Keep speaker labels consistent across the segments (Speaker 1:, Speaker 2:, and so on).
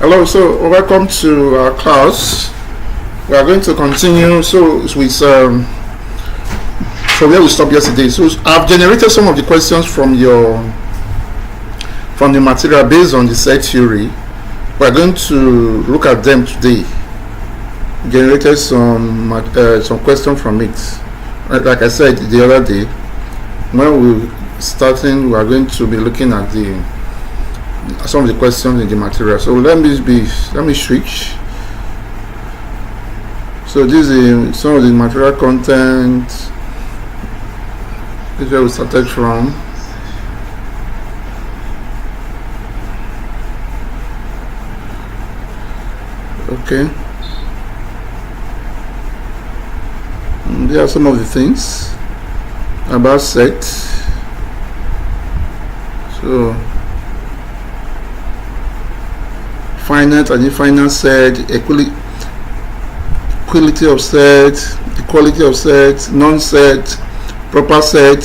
Speaker 1: Hello, so welcome to our class. We are going to continue with where we stopped yesterday. So I've generated some of the questions from the material based on the set theory. We are going to look at them today. Generated some questions from it. Like I said the other day, when we are going to be looking at some of the questions in the material. So let me switch. So this is some of the material content. This is where we started from. Okay. And there are some of the things about set. So finite and infinite set, equality of set, equality of set, non-set, proper set,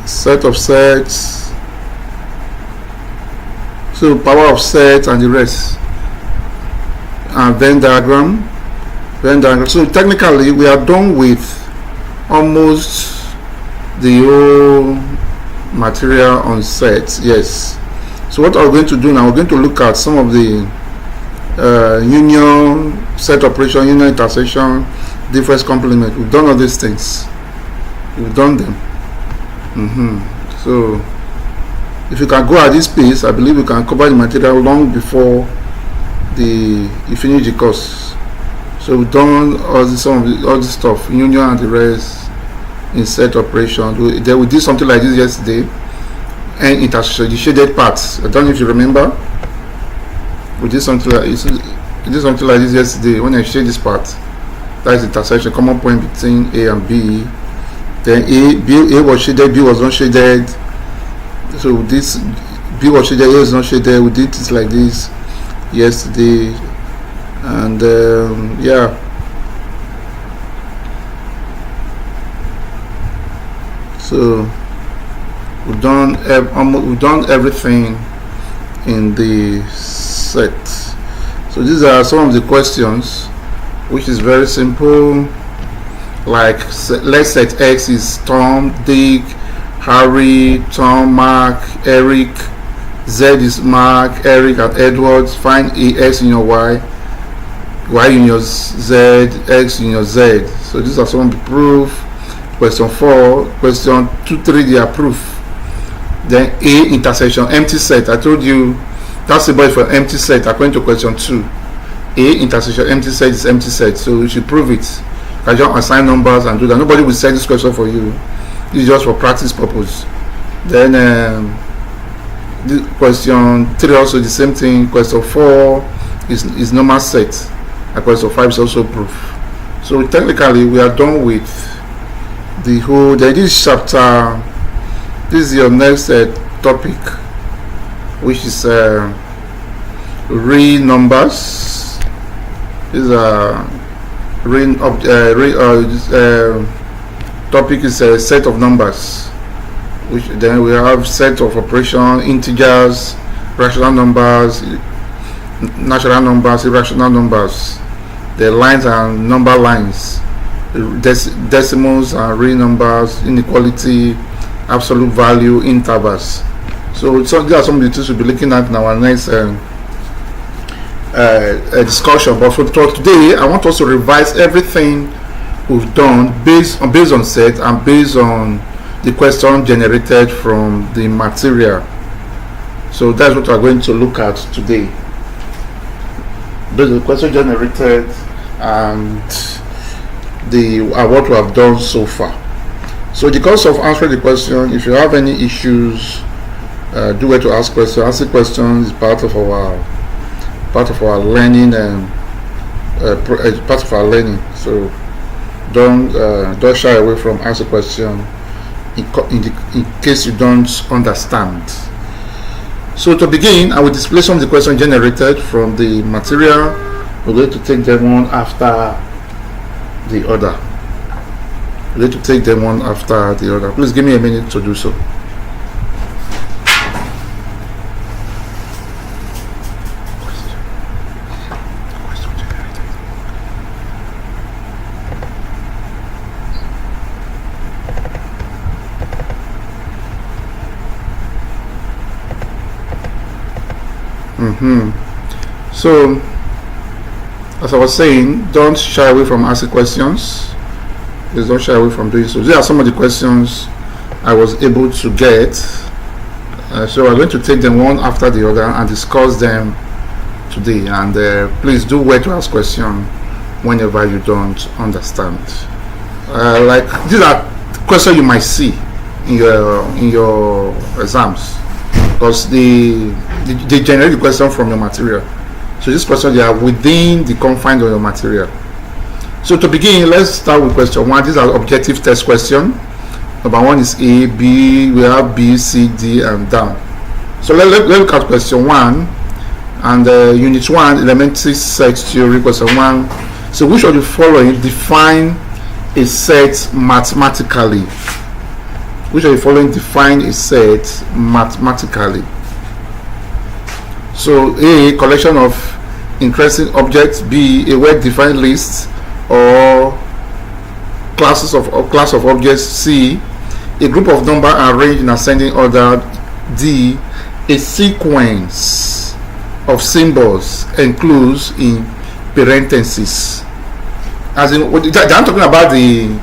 Speaker 1: set of sets, so power of set and the rest, and Venn diagram. So technically we are done with almost the whole material on sets. Yes. So what we're going to do now, we're going to look at some of the union, set operation, union intersection, difference complement. We've done all these things. We've done them. So if you can go at this pace, I believe you can cover the material long before you finish the course. So we've done all this stuff, union and the rest in set operation. We did something like this yesterday, and intersection, the shaded parts. I don't know if you remember. We did something like this yesterday when I shaded this part. That is intersection, common point between A and B. Then A was shaded, B was not shaded. So this B was shaded, A was not shaded. We did this like this yesterday, and yeah. So we've done everything in the set. So these are some of the questions, which is very simple. Like, let's set X is Tom, Dick, Harry, Tom, Mark, Eric. Z is Mark, Eric, and Edward. Find X in your Y, Y in your Z, X in your Z. So these are some of the proof. Question 4, question 2, 3, they are proof. Then A intersection, empty set. I told you that's the symbol for empty set according to question 2. A intersection, empty set is empty set. So you should prove it. I just assign numbers and do that. Nobody will set this question for you. This is just for practice purpose. Then this question 3 also the same thing. Question 4 is normal set. And question 5 is also proof. So technically we are done with the whole. This chapter, this is your next topic, which is real numbers. This topic is a set of numbers, which then we have set of operation, integers, rational numbers, natural numbers, irrational numbers, the lines and number lines, decimals and real numbers, inequality, absolute value, intervals. So these are some of the things we'll be looking at in our next discussion. But for today, I want us to revise everything we've done based on set and based on the question generated from the material. So that's what we're going to look at today. Based on the question generated and what we have done so far. So the course of answering the question, if you have any issues, do where to ask questions. Asking questions is part of our learning and part of our learning. So don't shy away from asking question in case you don't understand. So to begin, I will display some of the questions generated from the material. We're going to take them one after the other. We're going to take them one after the other. Please give me a minute to do so. So as I was saying, don't shy away from asking questions. Please don't shy away from doing so. These are some of the questions I was able to get. So we're going to take them one after the other and discuss them today. And please do wait to ask questions whenever you don't understand. Like these are questions you might see in your exams, because they generate the question from your material. So these questions, they are within the confines of your material. So to begin, let's start with question 1. These are objective test questions. Number 1 is A, B, we have B, C, D, and down. So let's look at question 1, and unit 1, elementary set theory, question 1. So which of the following define a set mathematically? Which of the following define a set mathematically? So A, collection of interesting objects. B, a well-defined list or class of objects. C, a group of numbers arranged in ascending order. D, a sequence of symbols enclosed in parentheses. As in, I'm talking about the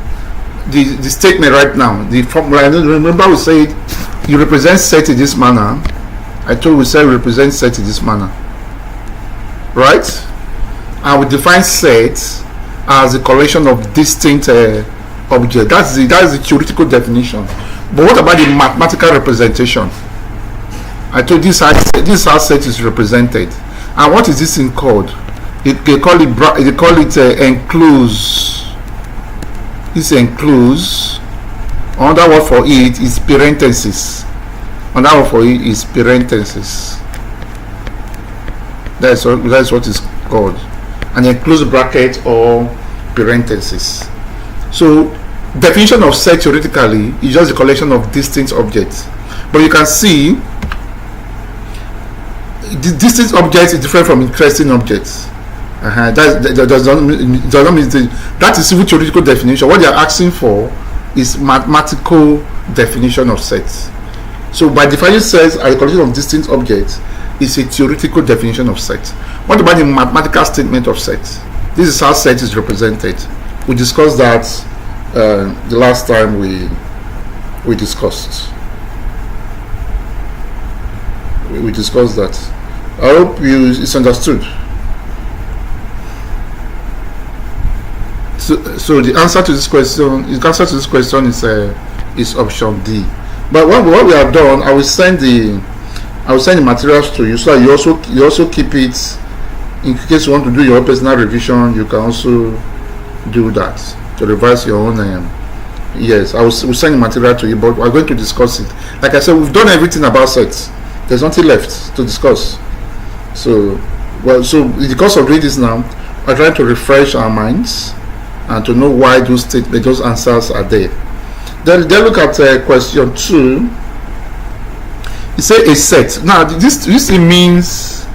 Speaker 1: statement right now. The formula. Remember, we said you represent set in this manner. I told we said we represent set in this manner, right? And we define set as a collection of distinct objects. That's the theoretical definition. But what about the mathematical representation? I told this how set is represented. And what is this thing called? They call it enclose. This enclose. Another word for it is parenthesis. Another word for it is parenthesis. That's what it's called. An enclosed bracket or parenthesis. So definition of set theoretically is just a collection of distinct objects. But you can see the distinct objects is different from interesting objects. That does not mean that is civil theoretical definition. What they are asking for is mathematical definition of sets. So by defining sets as a collection of distinct objects is a theoretical definition of set. What about the mathematical statement of set? This is how set is represented. We discussed that the last time we discussed. We discussed that. I hope it's understood. So the answer to this question is option D. But what we have done, I will send the materials to you, so that you also keep it in case you want to do your personal revision. You can also do that to revise your own. Yes, we'll send the material to you, but we're going to discuss it. Like I said, we've done everything about sets. There's nothing left to discuss. So in the course of doing this now, we're trying to refresh our minds and to know why those answers are there. Then look at question 2. It says a set. Now this thing means,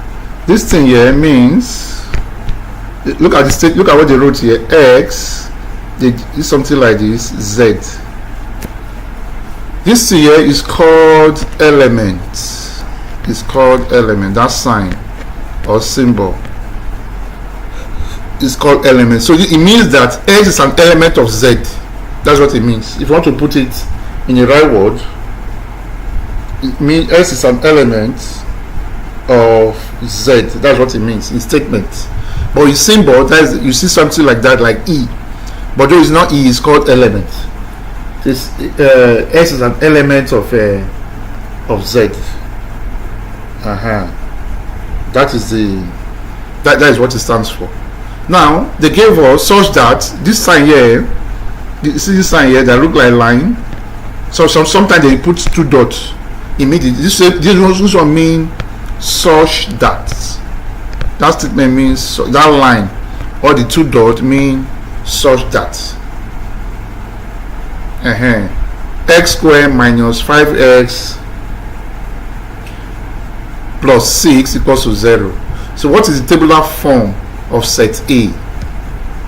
Speaker 1: this thing here means, look at the look at what they wrote here. X, they did something like this. Z. This here is called element. It's called element. That sign or symbol is called element. So it means that X is an element of Z. That's what it means. If you want to put it in the right word, it means S is an element of Z. That's what it means in statement. But in symbol, you see something like that, like E. But though it's not E, it's called element. S is an element of Z. That is what it stands for. Now they gave us such that this sign here, this sign here that look like line. So sometimes they put 2 dots immediately. This one mean such that. That statement means that line or the 2 dots mean such that. X squared minus 5x plus 6 equals to 0. So what is the tabular form of set A?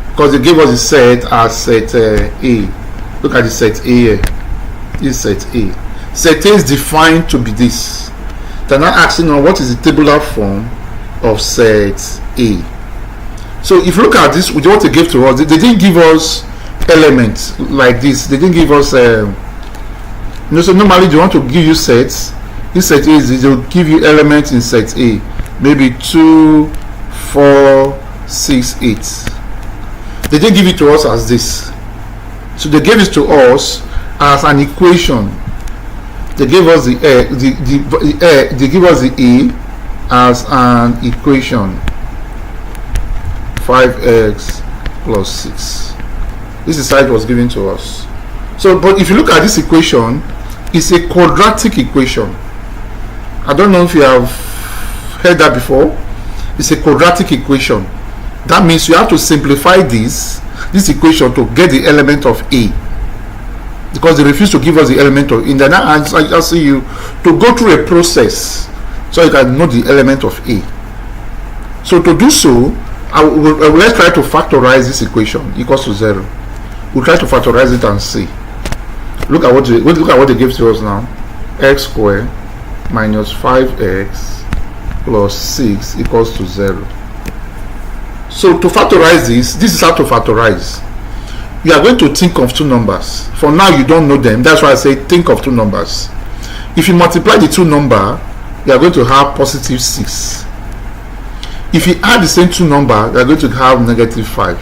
Speaker 1: Because they gave us the set as set A. Look at the set A here. This is set A. Set A is defined to be this. They're now asking on what is the tabular form of set A. So if you look at this, with what they gave to us, they didn't give us elements like this. They didn't give us so normally they want to give you sets. This set A is they'll give you elements in set A, maybe 2, 4, 6, 8. They didn't give it to us as this. So they gave it to us as an equation. They gave us the they give us the A as an equation. 5x plus 6. This is how it was given to us. So, but if you look at this equation, it's a quadratic equation. I don't know if you have heard that before. It's a quadratic equation. That means you have to simplify this equation to get the element of A, because they refuse to give us the element of A. Then I ask you to go through a process so you can know the element of A. So to do so, let's try to factorize this equation equals to 0. We'll try to factorize it and see. Look at what they give to us now. X squared minus 5x plus 6 equals to 0. So to factorize this is how to factorize. You are going to think of two numbers. For now you don't know them. That's why I say think of two numbers. If you multiply the two numbers, you are going to have positive 6. If you add the same two numbers, you are going to have negative 5.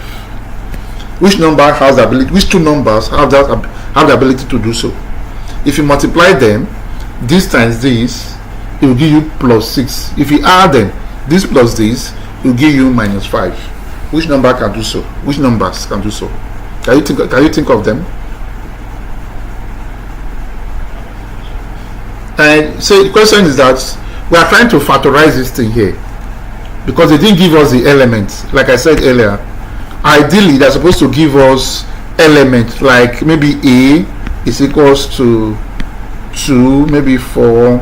Speaker 1: Which number has the ability? Which two numbers have the ability to do so? If you multiply them, this times this, it will give you plus 6. If you add them, this plus this, it will give you minus 5. Which number can do so? Which numbers can do so? Can you think of them? And so the question is that we are trying to factorize this thing here, because they didn't give us the elements. Like I said earlier, ideally they're supposed to give us elements like maybe A is equals to 2, maybe 4,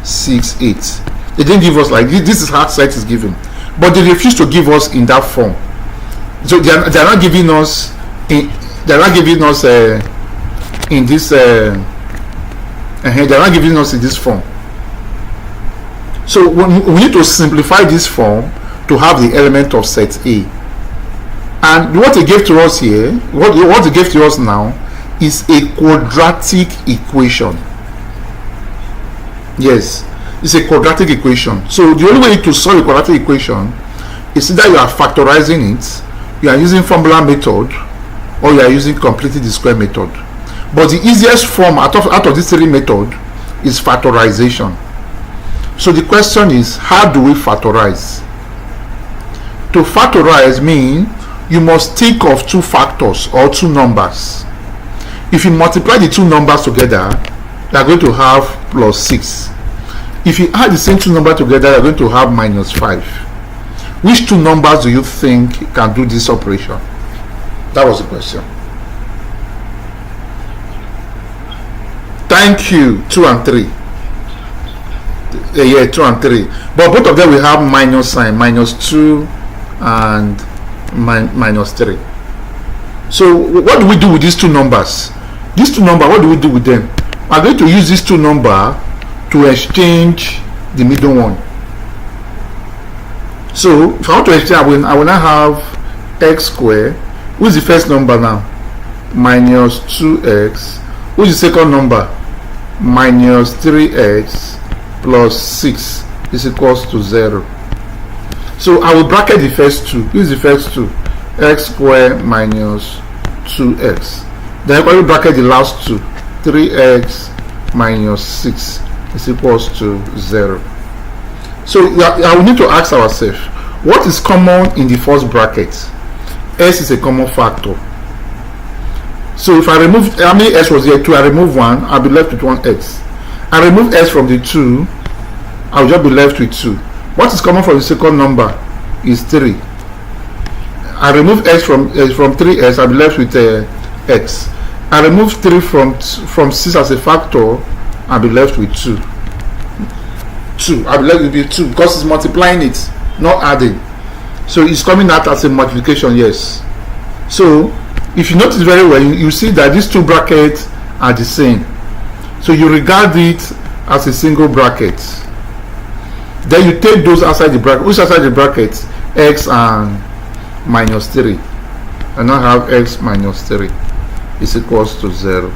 Speaker 1: 6, 8. They didn't give us like this. This is how set is given, but they refuse to give us in that form. So they are not giving us in this they're not giving us in this form. So we need to simplify this form to have the element of set A. And what they gave to us here, what they gave to us now, is a quadratic equation. Yes, it's a quadratic equation. So the only way to solve a quadratic equation is either you are factorizing it, you are using formula method, or you are using completing the square method. But the easiest form out of these three methods is factorization. So the question is, how do we factorize? To factorize means you must think of two factors or two numbers. If you multiply the two numbers together, you are going to have plus 6. If you add the same two numbers together, you are going to have minus 5. Which two numbers do you think can do this operation? That was the question. Thank you. 2 and 3. Yeah, 2 and 3. But both of them will have minus sign, minus 2 and minus 3. So what do we do with these two numbers? These two numbers, what do we do with them? I'm going to use these two numbers to exchange the middle one. So if I want to exchange, I will now have x squared. Who's the first number now? Minus 2x. Who's the second number? Minus 3x plus 6 is equals to 0. So I will bracket the first two. Who's the first two? X squared minus 2x. Then I will bracket the last two. 3x minus 6 is equals to 0. So I will need to ask ourselves, what is common in the first bracket? S is a common factor. So if I remove, how many x was there? 2. I remove 1, I'll be left with 1x. I remove s from the 2, I'll just be left with 2. What is common from the second number is 3. I remove x from 3s, I'll be left with x. I remove 3 from 6 as a factor, I'll be left with 2. I'll be left with 2 because it's multiplying it, not adding. So it's coming out as a multiplication, yes. So if you notice very well, you see that these two brackets are the same. So you regard it as a single bracket. Then you take those outside the bracket. Which outside the bracket? X and minus 3. And now have x minus 3 is equals to 0.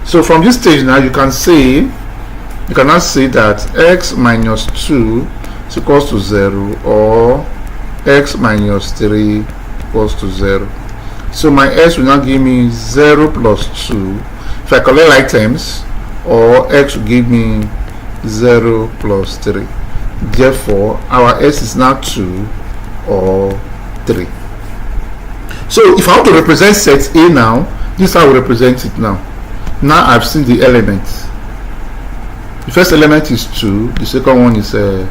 Speaker 1: So from this stage now you can now say that x minus 2 is equals to 0, or x minus 3 equals to 0. So my x will now give me 0 plus 2 if I collect like terms, or x will give me 0 plus 3. Therefore our s is now 2 or 3. So if I want to represent set A now, this is how I will represent it now. Now I've seen the elements. The first element is 2, the second one is 3.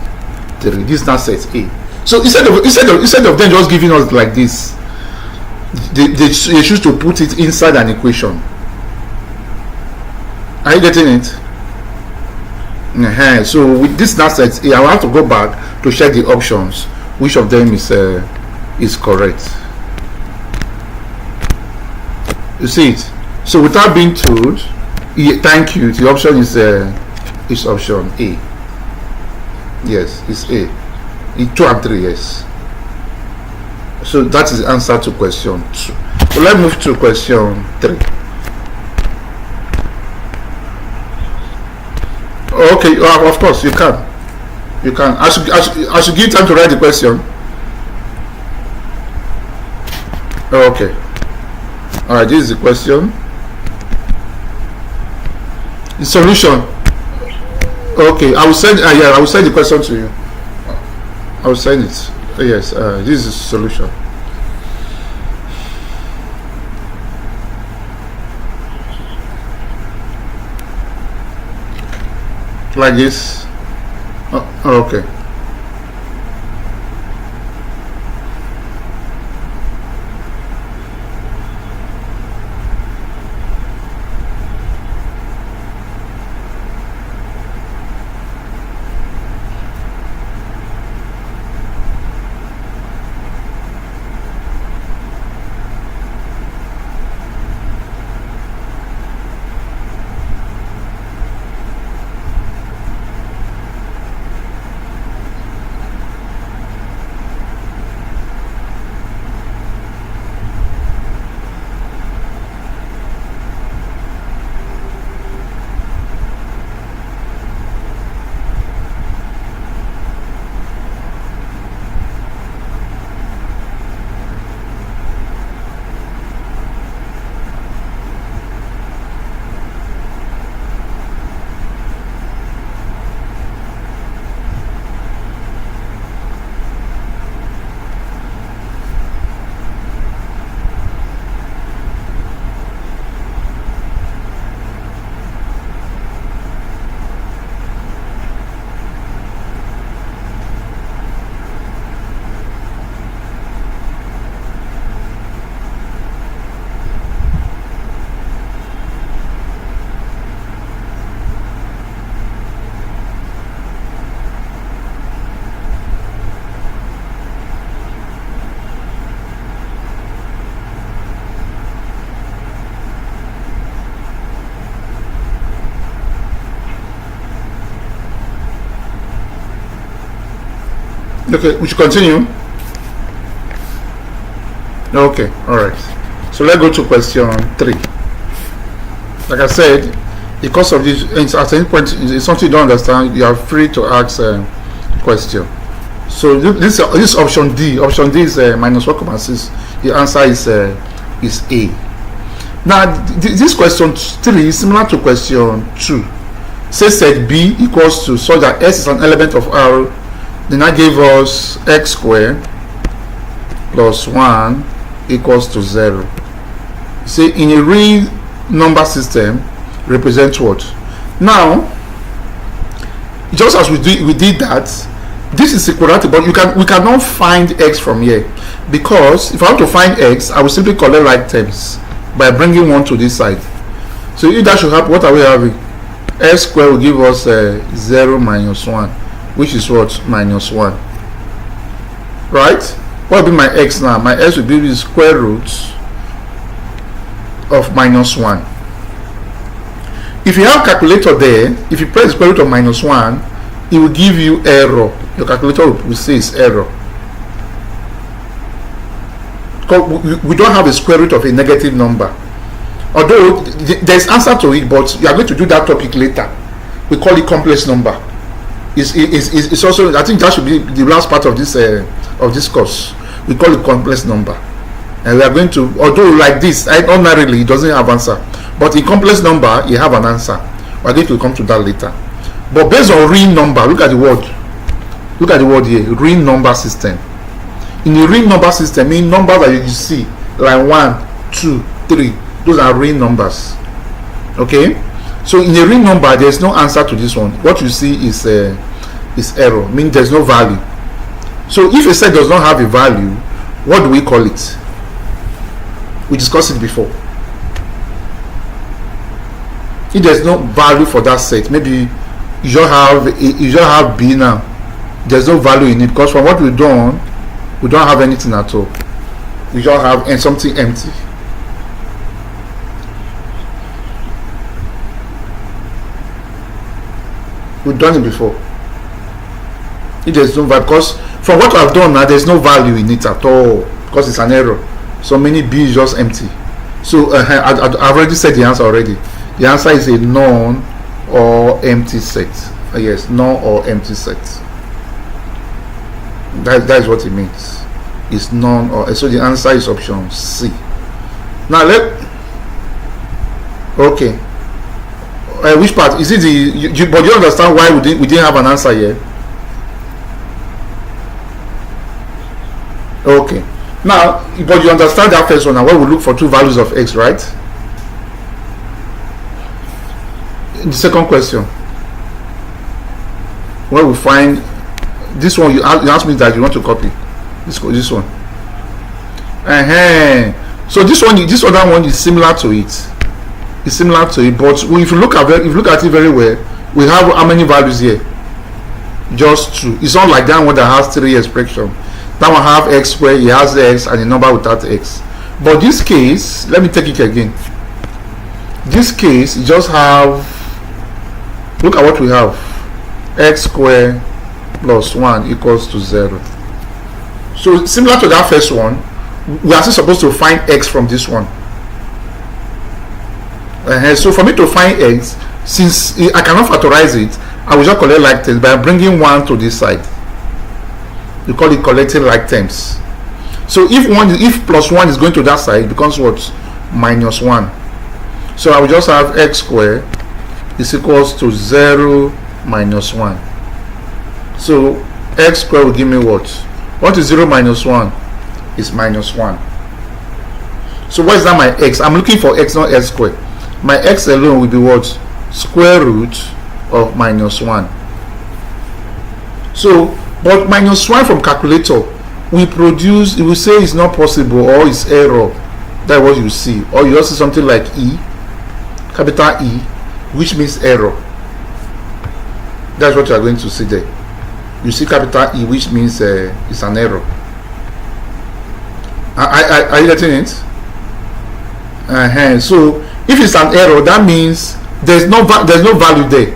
Speaker 1: This is now set A. So instead of them just giving us like this, they choose to put it inside an equation. Are you getting it? So with this now set A, I will have to go back to check the options, which of them is correct. You see it? So without being told, thank you, the option is option A. Yes, it's A. 2 and 3, yes. So that is the answer to question 2. So let's move to question 3. Okay, of course you can. I should give time to write the question. Okay. Alright, this is the question. The solution. Okay, I will send the question to you. I will send it. Yes, this is the solution. Like this. Okay. Okay, we should continue. Okay, all right. So let's go to question 3. Like I said, because of this, at any point, it's something you don't understand, you are free to ask a question. So this option D. Option D is minus 1,6. The answer is A. Now this question 3 is similar to question 2. Say set B equals to, so that S is an element of R. Then I gave us x squared plus 1 equals to 0. Say in a real number system, represent what? Now, just as we did that, this is quadratic, but we cannot find x from here, because if I want to find x, I will simply collect like terms by bringing 1 to this side. So if that should happen, what are we having? X squared will give us 0 minus 1, which is what? Minus 1. Right? What will be my x now? My x will be the square root of minus 1. If you have calculator there, if you press the square root of minus 1, it will give you error. Your calculator will say it's error. Because we don't have a square root of a negative number. Although there's answer to it, but you are going to do that topic later. We call it complex number. It's also, I think that should be the last part of this course. We call it complex number, and we are going to, although like this, ordinarily it doesn't have answer, but in complex number you have an answer. We are going to come to that later. But based on real number, look at the word here, real number system. In the real number system, mean numbers that you see like 1, 2, 3, those are real numbers. Okay, so in a real number there's no answer to this one. What you see is error, mean there's no value. So if a set does not have a value, what do we call it? We discussed it before. If there's no value for that set, maybe you just have B now, there's no value in it, because from what we've done, we don't have anything at all. We just have something empty. We've done it before. If there's no value, because from what I've done now, there's no value in it at all, because it's an error. So many B is just empty. So I've already said the answer already. The answer is a non or empty set. Yes, non or empty set. That is what it means. It's non or, so the answer is option C. Now okay. Which part is it? But you understand why we didn't have an answer here? Okay. Now, but you understand that first one. Now, where we look for two values of x, right? The second question, where we find this one, you asked me that you want to copy this one. So this other one is similar to it. It's similar to it, but if you look at it very well, we have how many values here? Just 2. It's not like that one that has 3 expression. That one have x squared, it has x and a number without x. But this case, let me take it again. This case, you just have, look at what we have. X squared plus 1 equals to 0. So similar to that first one, we are still supposed to find x from this one. So for me to find x, since I cannot factorize it, I will just collect like terms by bringing 1 to this side. We call it collecting like terms. So if plus 1 is going to that side, it becomes what? Minus 1. So I will just have x squared is equals to 0 minus 1. So x squared will give me what? What is 0 minus 1? Is minus 1. So what is that my x? I'm looking for x, not x squared. My x alone will be what? Square root of minus 1. So, but minus 1 from calculator, we produce, it will say it's not possible or it's error. That's what you see. Or you also see something like E, capital E, which means error. That's what you are going to see there. You see capital E, which means it's an error. Are you getting it? So if it's an error, that means there's no value there.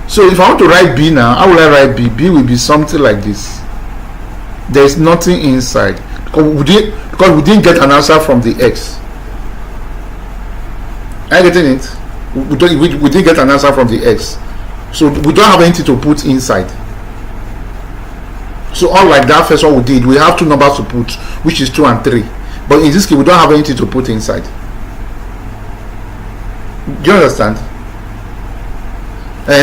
Speaker 1: So if I want to write B now, how will I write B? B will be something like this. There's nothing inside because we didn't get an answer from the x. Are you getting it? We didn't get an answer from the x, so we don't have anything to put inside. So unlike that first one we did, we have two numbers to put, which is 2 and 3. But in this case, we don't have anything to put inside. Do you understand?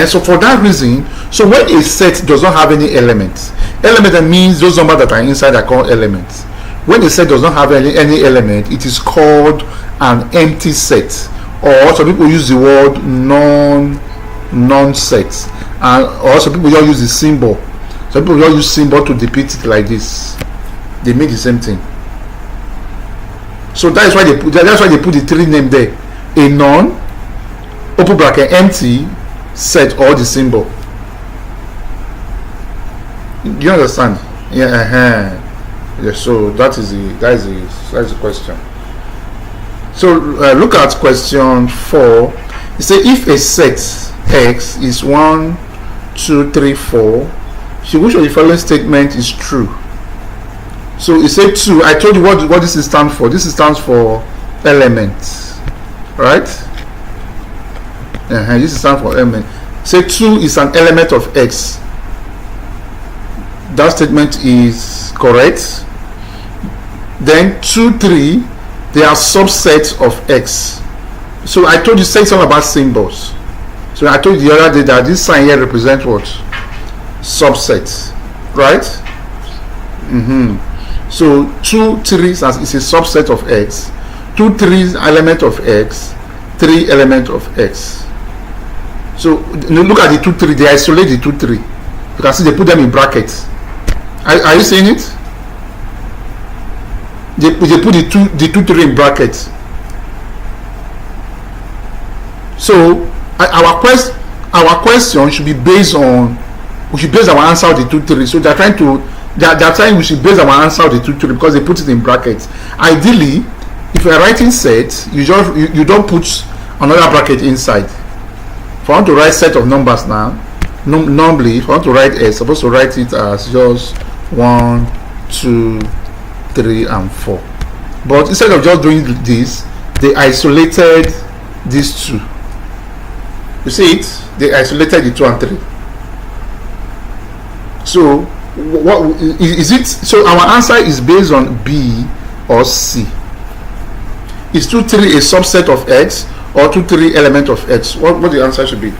Speaker 1: So for that reason, so when a set does not have any elements, element means those numbers that are inside are called elements. When a set does not have any element, it is called an empty set, or some people use the word non-set, and or some people just use the symbol. Some people just use symbol to depict it like this. They make the same thing. So that's why they put the 3 name there: a non, open bracket, empty, set, or the symbol. Do you understand? Yeah. Yeah. So that is the question. So look at question 4. It says if a set X is 1, 2, 3, 4. So which of the following statement is true? So it said 2. I told you what this stands for. This stands for elements, right? This stands for element. Say 2 is an element of X. That statement is correct. Then 2, 3, they are subsets of X. So I told you, say something about symbols. So I told you the other day that this sign here represents what? Subsets, right? So 2, 3 is a subset of X. 2, 3 is element of X. 3 element of X. So look at the 2, 3. They isolate the 2, 3. You can see they put them in brackets. Are you seeing it? They put the 2, 3 in brackets. So our question should be based on, we should base our answer on the 2, 3. So they're trying we should base our answer on the 2, 3 because they put it in brackets. Ideally, if you're writing set, you don't put another bracket inside. If I want to write set of numbers now, normally if I want to write S, I'm supposed to write it as just 1, 2, 3, and 4. But instead of just doing this, they isolated these 2. You see it? They isolated the 2 and 3. So what is it? So our answer is based on B or C. Is 2, 3 a subset of X or 2, 3 element of X? What the answer should be?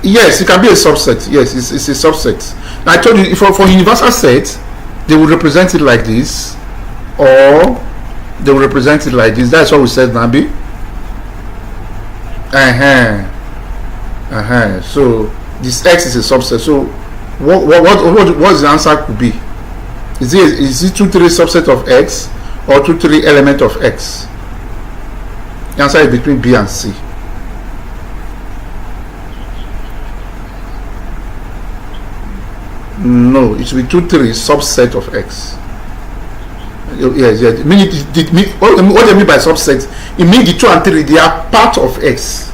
Speaker 1: Yes, it can be a subset. Yes, it's a subset. I told you, for universal set, they will represent it like this, or they will represent it like this. That's what we said, Nabi. So this X is a subset. So what the answer could be? Is it 2, 3 subset of X or 2, 3 element of X? The answer is between B and C. No, it should be 2, 3 subset of X. Yes. What do you mean by subset? It means the 2 and 3, they are part of X.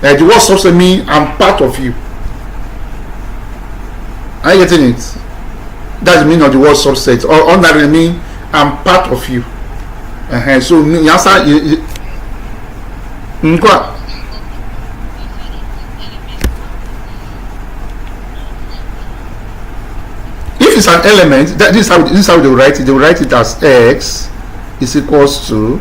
Speaker 1: Like the word subset means I'm part of you. Are you getting it? That's the meaning of the word subset. Or ordinarily mean I'm part of you. So the answer is if it's an element, this is how they will write it. They will write it as X is equals to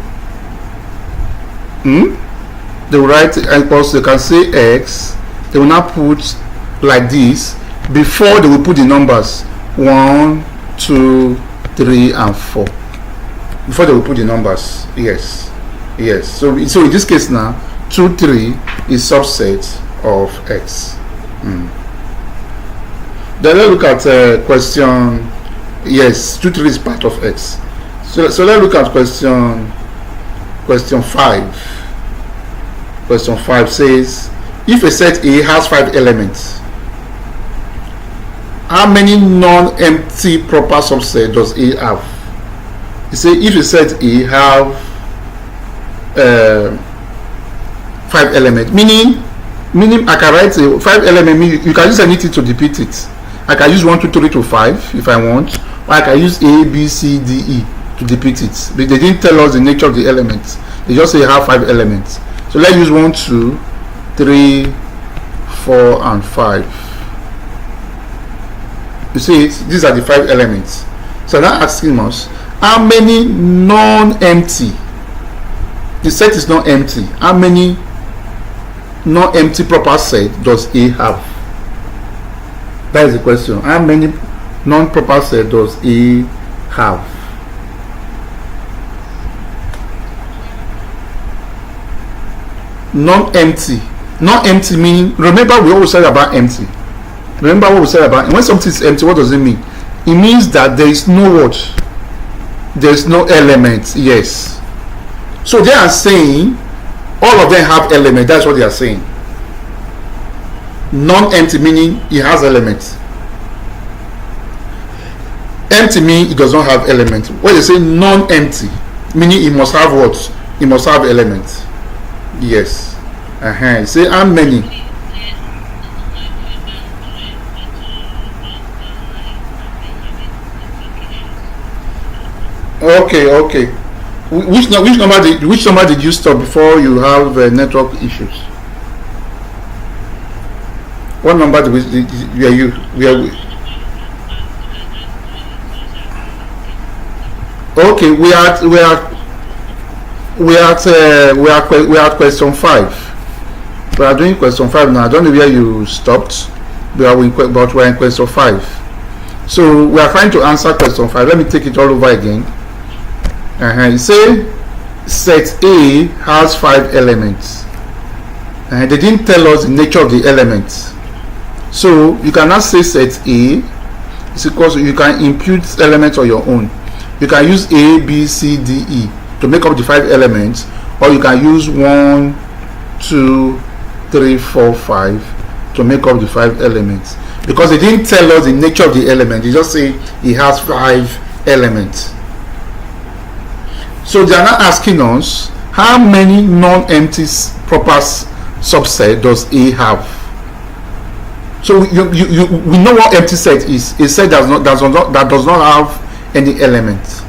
Speaker 1: they will write it equals to, they can say X, they will now put like this before they will put the numbers 1, 2, 3, and 4. Before they will put the numbers. Yes. So in this case now, 2, 3 is subset of X. Then let's look at question. Yes, 2, 3 is part of X. So let's look at question 5. Question 5 says, if a set A has 5 elements, how many non-empty proper subsets does A have? You say if a set A have 5 elements, meaning I can write a 5 element, meaning you can use anything to depict it. I can use 1, 2, 3 to 5 if I want, or I can use A, B, C, D, E to depict it. But they didn't tell us the nature of the elements. They just say you have 5 elements. So let's use 1, 2, 3, 4, and 5. You see it? These are the 5 elements. So now asking us, how many non-empty? The set is not empty. How many non-empty proper set does A have? That is the question. How many non-proper set does A have? Non-empty. Non-empty meaning, remember we always said about empty. Remember what we said about, when something is empty, what does it mean? It means that there is no what? There is no element. Yes. So they are saying all of them have elements. That's what they are saying. Non-empty meaning it has elements. Empty means it does not have element. When they say non-empty, meaning it must have what? It must have element. Yes. Say how many? Okay. Which number did you stop before you have network issues? What number were you? Okay, we are at question 5. We are doing question 5 now. I don't know where you stopped, but we're in question 5. So we are trying to answer question 5. Let me take it all over again. You say set A has 5 elements. They didn't tell us the nature of the elements. So you cannot say set A is equals to, you can impute elements on your own. You can use A, B, C, D, E to make up the 5 elements, or you can use 1, 2, 3, 4, 5 to make up the 5 elements. Because they didn't tell us the nature of the element, they just say it has 5 elements. So they are not asking us how many non-empty proper subset does A have. So we know what empty set is. A set that does not have any element.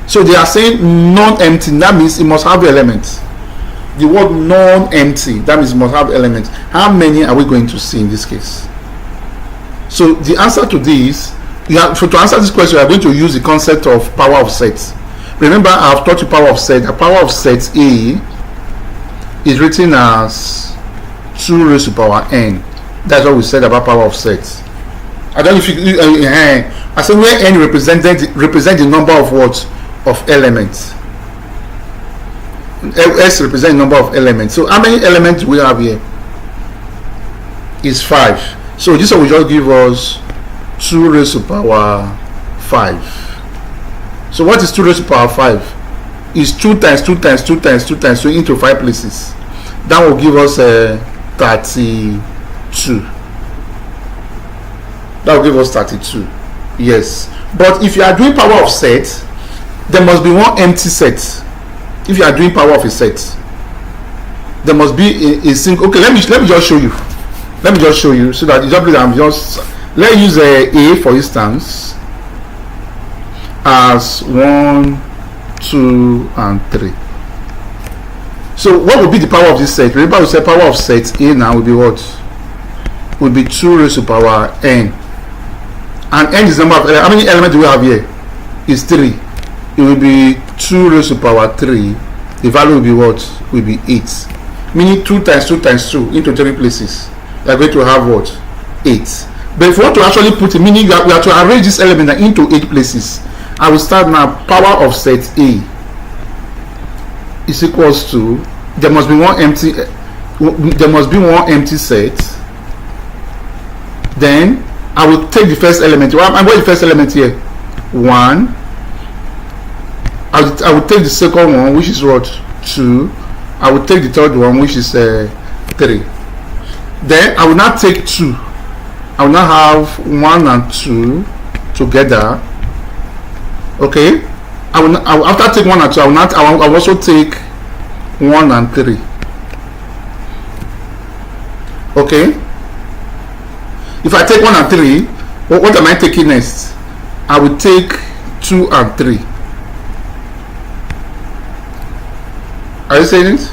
Speaker 1: So they are saying non-empty, that means it must have elements. The word non-empty, that means it must have elements. How many are we going to see in this case? So the answer to this, to answer this question, we are going to use the concept of power of sets. Remember, I have taught you power of set. The power of set A is written as 2 raised to power n. That's what we said about power of sets. I don't know if you I said where n represent the number of what? Of elements. S represents the number of elements. So how many elements do we have here? Is 5. So this one will just give us 2 raised to power 5. So what is 2 raised to power 5? Is 2 times 2 times 2 times 2 times 2 into 5 places. That will give us 32. That will give us 32. Yes. But if you are doing power of set, there must be one empty set. If you are doing power of a set, there must be a single. Okay, let me just show you. Let me just show you so that let's use A for instance as 1, 2, and 3. So what will be the power of this set? Remember we said power of set A now will be what? Will be 2 raised to power n. And n is the number of how many elements do we have here? Is 3. It will be 2 raised to power 3. The value will be what? Will be 8. Meaning 2 times 2 times 2 into 3 places. We are going to have what? 8. But if we want to actually put it, meaning we have to arrange this element into 8 places. I will start now. Power of set A is equals to, there must be one empty set. Then I will take the first element. What is the first element here? 1. I will take the second one, which is what? 2. I will take the third one, which is 3. Then I will not take 2. I will not have 1 and 2 together. Okay. After take 1 and 2, I will also take 1 and 3. Okay. If I take 1 and 3, what am I taking next? I will take 2 and 3. Are you saying it?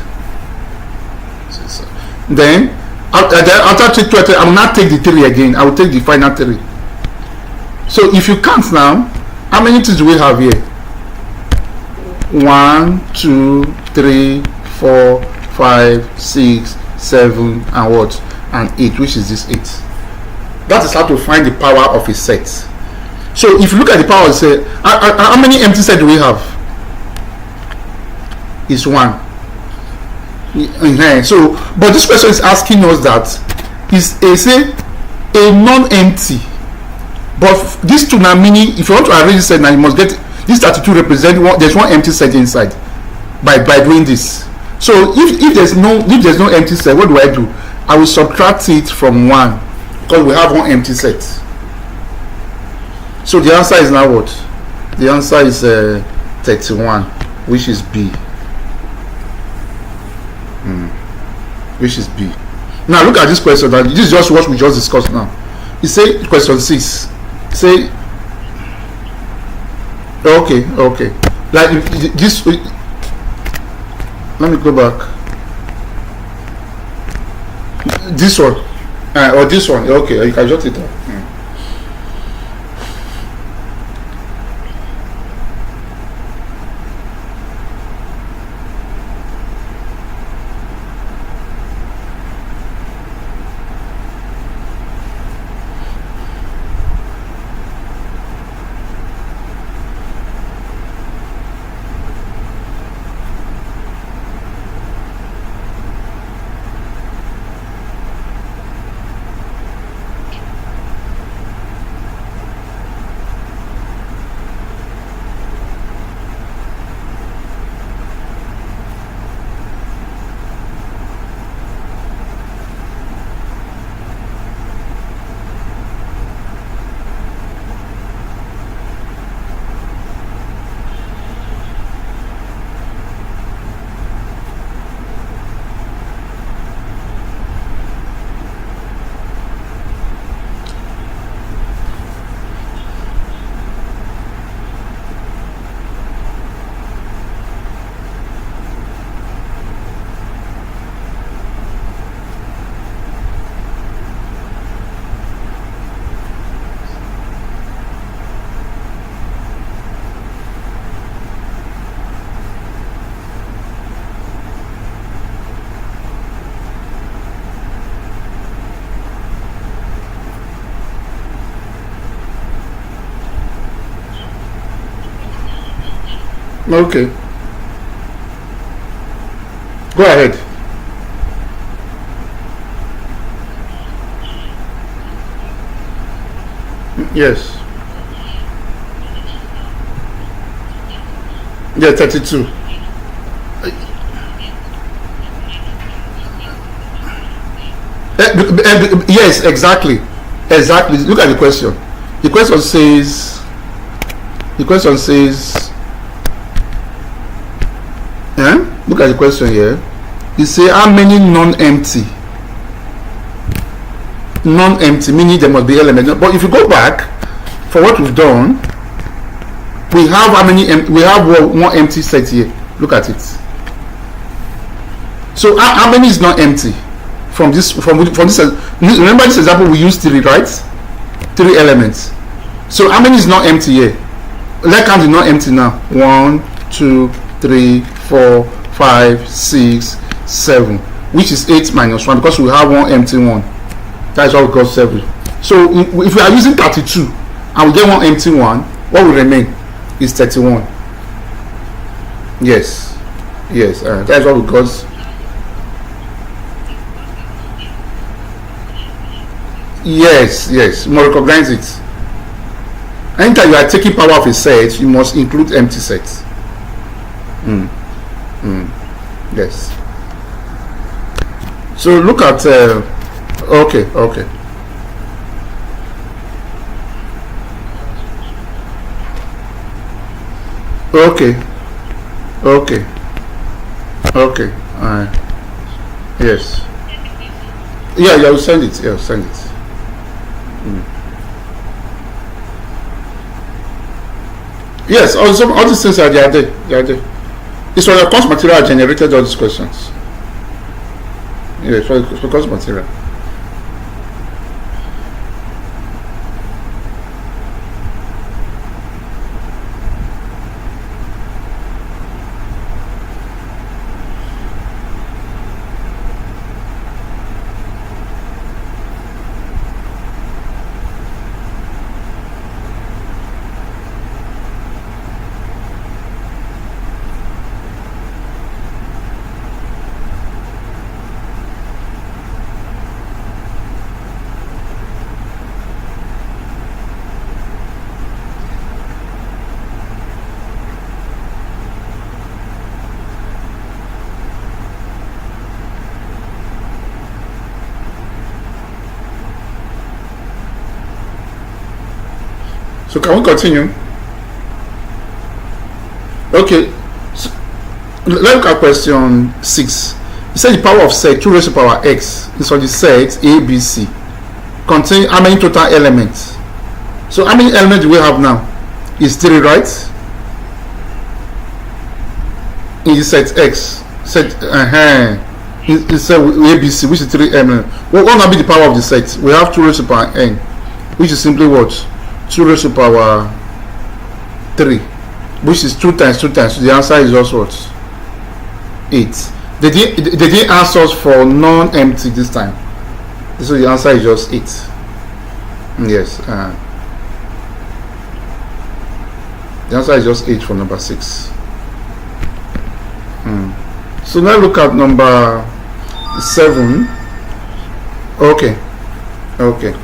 Speaker 1: Then after take 2 and 3, I will not take the 3 again. I will take the final 3. So if you count now, how many things do we have here? 1, 2, 3, 4, 5, 6, 7, and what? And 8, which is this 8. That is how to find the power of a set. So if you look at the power of a set, how many empty sets do we have? Is 1. So, but this question is asking us that is a non-empty. But these two now meaning if you want to arrange this set now, you must get this 32 represent one. There's one empty set inside by doing this. So if there's no empty set, what do? I will subtract it from 1 because we have one empty set. So the answer is now what? The answer is 31, which is B. Which is B. Now look at this question. This is just what we just discussed now. It say question 6. Say okay. Like this. Let me go back. This one or this one. Okay, you can jot it down. Okay. Go ahead. Yes. Yeah, 32. Yes, exactly. Exactly. Look at the question. The question says look at the question here. It say how many non-empty meaning there must be elements. But if you go back for what we've done, we have how many? We have one empty set here. Look at it. So how many is not empty from this? From this? Remember this example we used 3, right? 3 elements. So how many is not empty here? Let's count the not empty now. 1, 2, 3, 4, 5, 6, 7, which is 8 minus 1 because we have one empty one. That is what we got 7. So if we are using 32 and we get one empty one, what will remain is 31. Yes. That is what we got. Yes. You must recognize it. Anytime you are taking power of a set, you must include empty sets. Yes. So look at okay. Yes. Yeah, will send it. Yes, also all these things they are there. It's for the course material generated all these questions. Yes, for the course material. So can we continue? Okay, so let's look at question 6. It said the power of set 2 raised to power x is for the set ABC contain how many total elements? So how many elements do we have now? Is 3, right? In the set x, set it's set ABC, which is 3 elements. What will be the power of the set? We have 2 raised to power n, which is simply what? 2 raised to power 3, which is 2 times 2 times. So the answer is just what? 8. They didn't answer us for non-empty this time. So the answer is just 8. Yes. The answer is just 8 for number 6. So now look at number 7. Okay. Okay.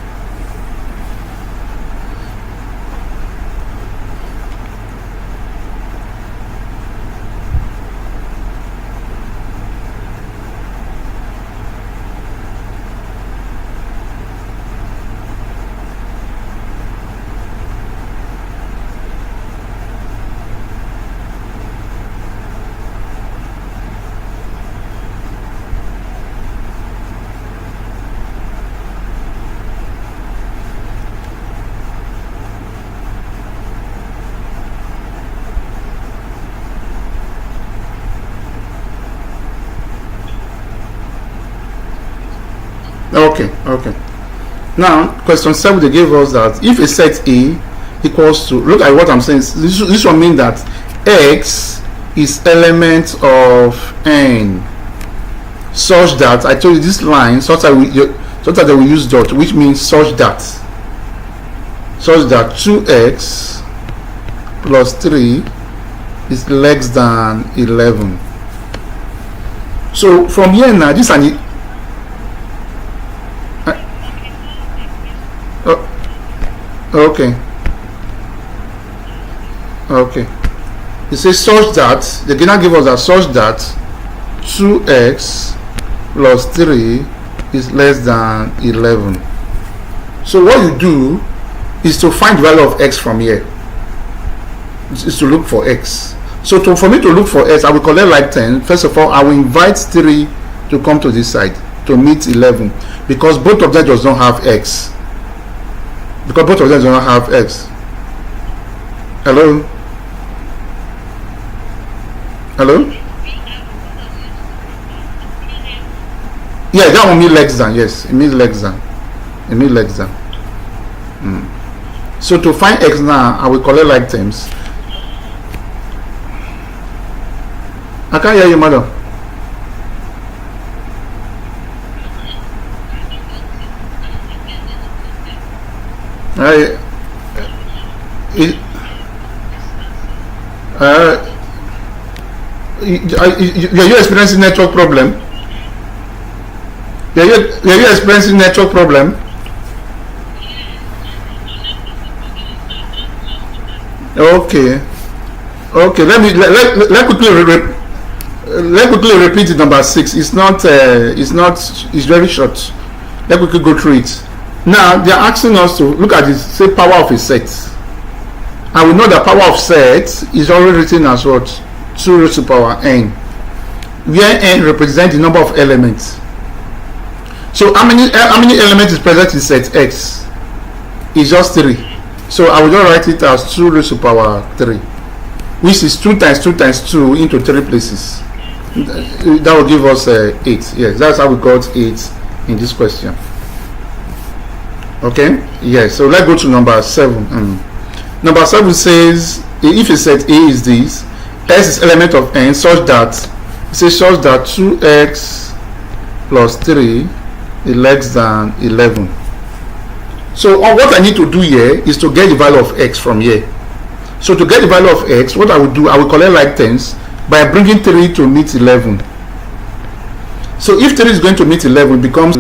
Speaker 1: Now, question 7, they gave us that if a set A equals to, look at what I'm saying. This one means that X is element of N, such that I told you this line, such that they will use dot, which means such that 2x plus 3 is less than 11. So from here now, this and okay. It says such that, they cannot give us that, such that 2x plus 3 is less than 11. So what you do is to find the value of x from here. Is to look for x. So for me to look for x, I will collect like 10. First of all, I will invite 3 to come to this side to meet 11, because both of them does not have x. Hello? Yeah, that one means less than. Yes, it means less than. So to find x now, I will collect like terms. I can't hear you, madam. Are you experiencing network problem? Are you experiencing network problem? Okay. Let quickly repeat the number 6. It's very short. Let quickly go through it. Now they are asking us to look at this, say power of a set, and we know that power of set is already written as what? 2 raised to power n, where n represents the number of elements. So how many elements is present in set x? It's just 3. So I will just write it as 2 raised to power 3, which is 2 times 2 times 2 into 3 places. That will give us 8. Yes, that's how we got 8 in this question. Okay, yes. So let's go to number 7. Number 7 says if a set A is this, S is element of n such that 2x plus 3 is less than 11. So what I need to do here is to get the value of x from here. So to get the value of x, what I will do, I will collect like terms by bringing 3 to meet 11. So if 3 is going to meet 11, it becomes,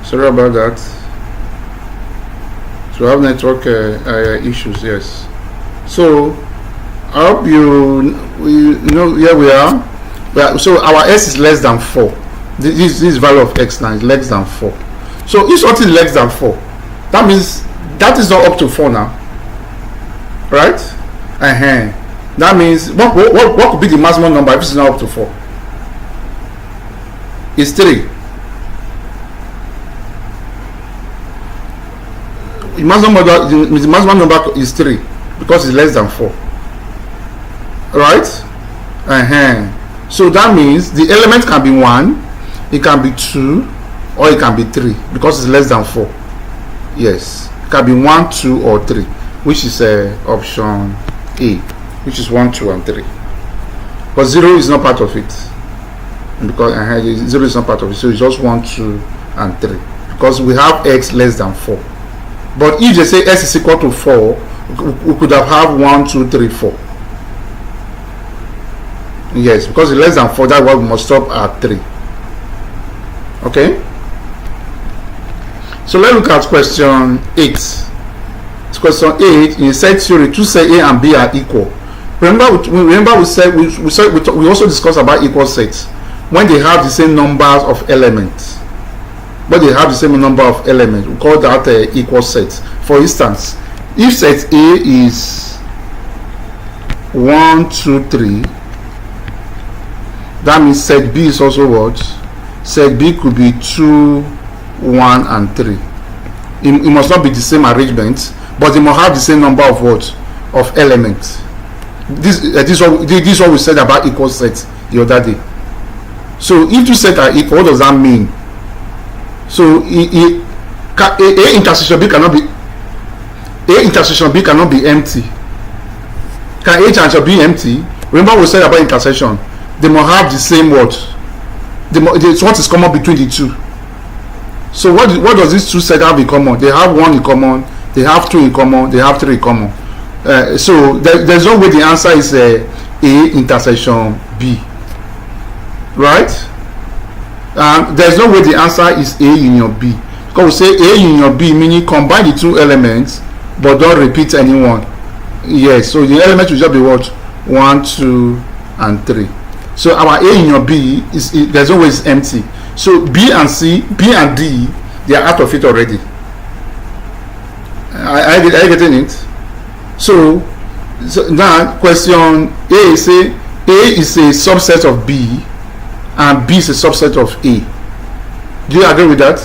Speaker 1: sorry about that, so I have network issues. Yes, so I hope you know here we are. So our s is less than 4. This value of x now is less than 4. So if something is less than 4, that means that is not up to 4 now, right? That means what could be the maximum number if it's not up to 4? It's 3. The maximum number is 3 because it's less than 4, right? So that means the element can be 1, it can be 2, or it can be 3 because it's less than 4. Yes, it can be 1, 2, or 3, which is option A, which is 1, 2, and 3. But 0 is not part of it, because 0 is not part of it, so it's just 1, 2, and 3 because we have x less than 4. But if they say x is equal to 4, we could have 1, 2, 3, 4. Yes, because it's less than 4, that's why we must stop at 3. Okay? So let's look at question 8. It's question 8. In set theory, two sets A and B are equal. Remember we also discussed about equal sets when they have the same numbers of elements. When they have the same number of elements, we call that equal set. For instance, if set A is 1, 2, 3, that means set B is also what? Set B could be 2, 1, and 3. It must not be the same arrangement, but they must have the same number of what? Of elements. This is what we said about equal sets the other day. So if two sets are equal, what does that mean? So A intersection B cannot be empty. Can A intersection be empty? Remember we said about intersection, they must have the same what? What is common between the two. So what does these two sets have in common? They have 1 in common, they have 2 in common, they have 3 in common. So there's no way the answer is A intersection B, right? There's no way the answer is A union B, because we say A union B meaning combine the two elements but don't repeat anyone. Yes, so the element will just be what? 1, 2, and 3. So our A union B there's no way it's empty. So B and D, they are out of it already. Are you getting it? So now question A say A is a subset of B and B is a subset of A. Do you agree with that?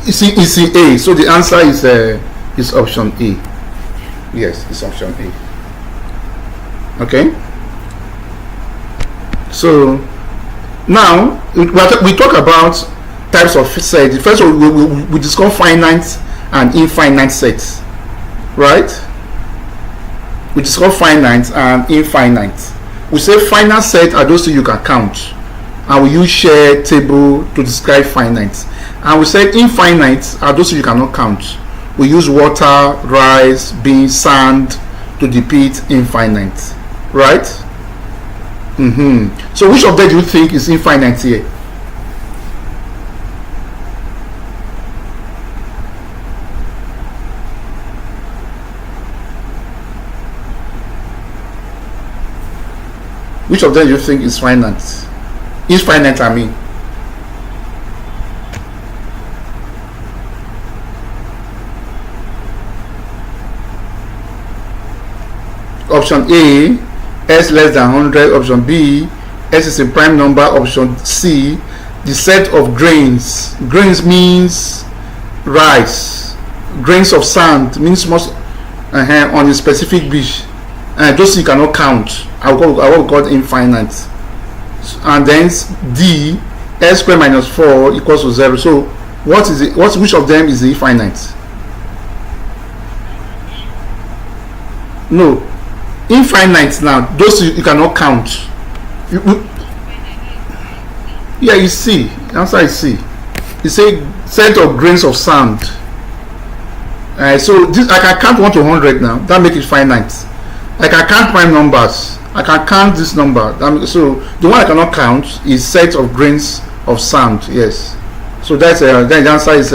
Speaker 1: It's in A, so the answer is option A. Yes, it's option A. Okay. So now we talk about types of sets. First we discuss finite and infinite sets, right? We discuss finite and infinite. We say finite sets are those things you can count, and we use share table to describe finite. And we say infinite are those things you cannot count. We use water, rice, beans, sand to depict infinite, right? So which of them do you think is infinite here? Which of them do you think is finite? Infinite, I mean. Option A, S less than 100. Option B, S is a prime number. Option C, the set of grains. Grains means rice. Grains of sand means most on a specific beach. Those you cannot count. I will call it infinite. And then D, S squared minus 4 equals to 0. So what is it? Which of them is infinite? No. Infinite now, those you cannot count. Yeah, you see. The answer is C. You say set of grains of sand. So this I can count 1 to 100 now. That makes it finite. I can count prime numbers. I can count this number. So the one I cannot count is set of grains of sand. Yes. So that's then the answer is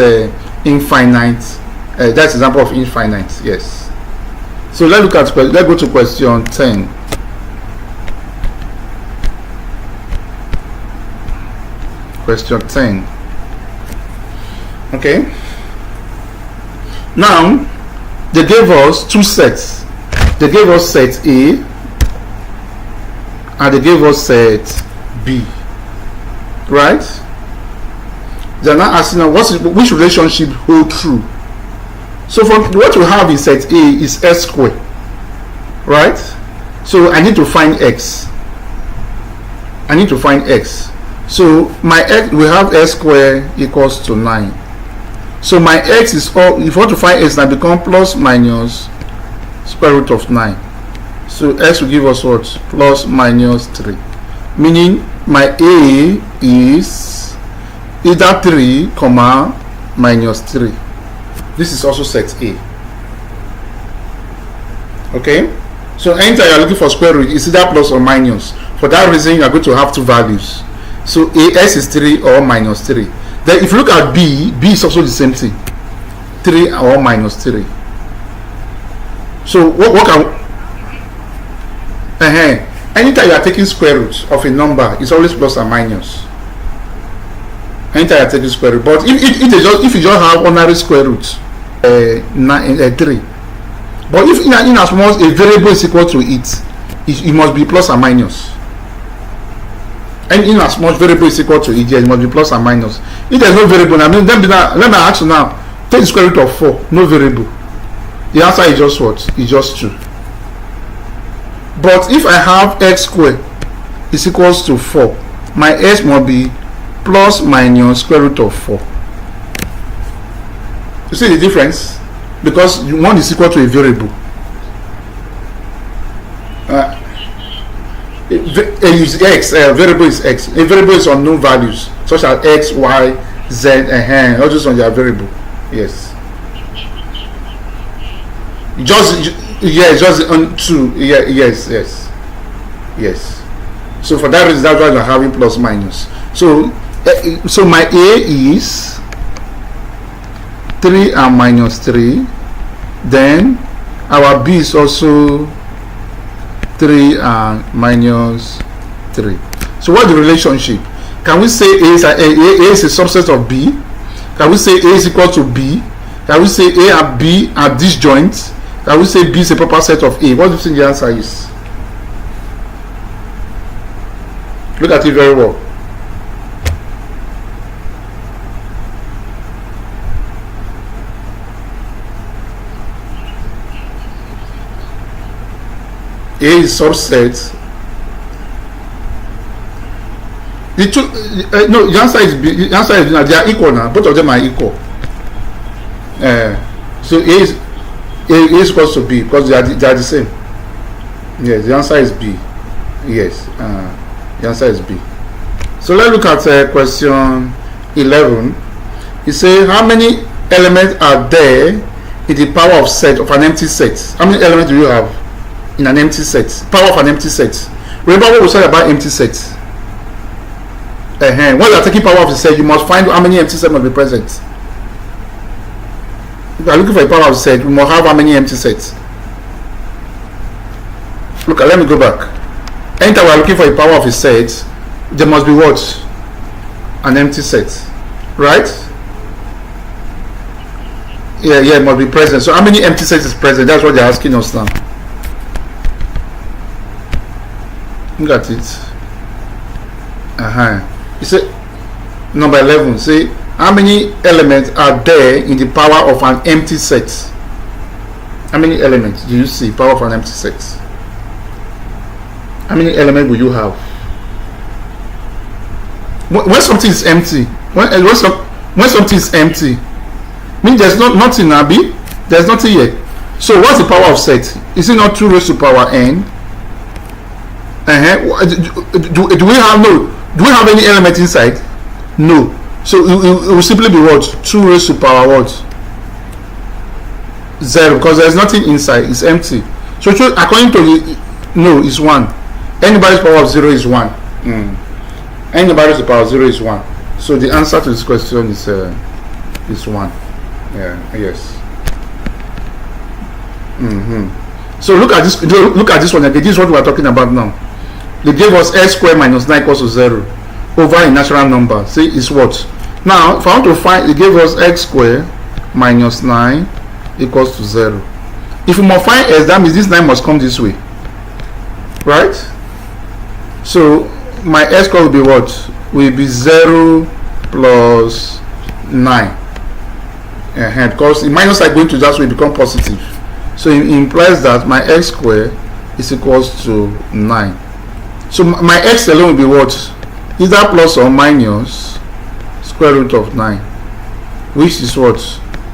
Speaker 1: infinite. That's an example of infinite. Yes. So let's go to question 10. Question 10. Okay. Now they gave us two sets. They gave us set A and they gave us set B. Right? They are now asking us which relationship hold true. So from what we have in set A is x squared. Right? So I need to find x. I need to find x. So my x, we have x squared equals to 9. So my x is all, if you want to find x, now become plus minus square root of 9. So x will give us what? Plus minus 3. Meaning my a is either 3 comma minus 3. This is also set A. Okay? So anytime you are looking for square root, it's either plus or minus. For that reason, you are going to have two values. So AS is 3 or minus 3. Then if you look at B, B is also the same thing. 3 or minus 3. So what can anytime you are taking square root of a number, it's always plus or minus. Anytime you are taking square root. But if you just have ordinary square root, 3. But if in as much a variable is equal to it must be plus or minus. And in as much variable is equal to it must be plus or minus. If there is no variable, I mean, let me ask you now, take the square root of 4, no variable. The answer is just what? It's just 2. But if I have x squared is equals to 4, my x must be plus minus square root of 4. You see the difference? Because one is equal to a variable. Variable is x. A variable is unknown values such as x, y, z, all those on their variable. Yes. Just on 2. Yes. So for that reason, that's why we're having plus minus. So my a is 3 and minus 3. Then our b is also 3 and minus 3. So what's the relationship? Can we say a is a subset of b? Can we say a is equal to b? Can we say a and b are disjoint? Can we say b is a proper set of a? What do you think the answer is? Look at it very well. A is subset. The two, no, the answer is B. The answer is they are equal now. Both of them are equal. So A is equals to B because they are the same. Yes, the answer is B. Yes, the answer is B. So let's look at question 11. It says how many elements are there in the power of set of an empty set? How many elements do you have in an empty set? Power of an empty set. Remember what we said about empty sets. When you are taking power of the set, you must find how many empty sets must be present. If you are looking for a power of the set, we must have how many empty sets. Look, let me go back. Anytime we are looking for a power of a set, there must be what? An empty set, right? Yeah, it must be present. So how many empty sets is present? That's what they're asking us now. Look at it. You say number 11. Say how many elements are there in the power of an empty set? How many elements do you see power of an empty set? How many elements will you have? When something is empty, when something is empty, means there's nothing, Abi. There's nothing here. So what's the power of set? Is it not 2 raised to power n? Do we have any element inside? No. So it will simply be what? 2 raised to power what? 0, because there's nothing inside. It's empty. So according to the it's 1. Anybody's power of 0 is 1. Anybody's power of 0 is 1. So the answer to this question is 1. Yes. So look at this. Look at this one again. This is what we are talking about now. They gave us x squared minus 9 equals to 0 over a natural number. See, it's what? Now if I want to find, it gave us x squared minus 9 equals to 0. If we must find x, that means this 9 must come this way, right? So my x squared will be what? Will be 0 plus 9. Because the minus are going to that way become positive. So it implies that my x squared is equals to 9. So my x alone will be what? Either plus or minus square root of 9, which is what?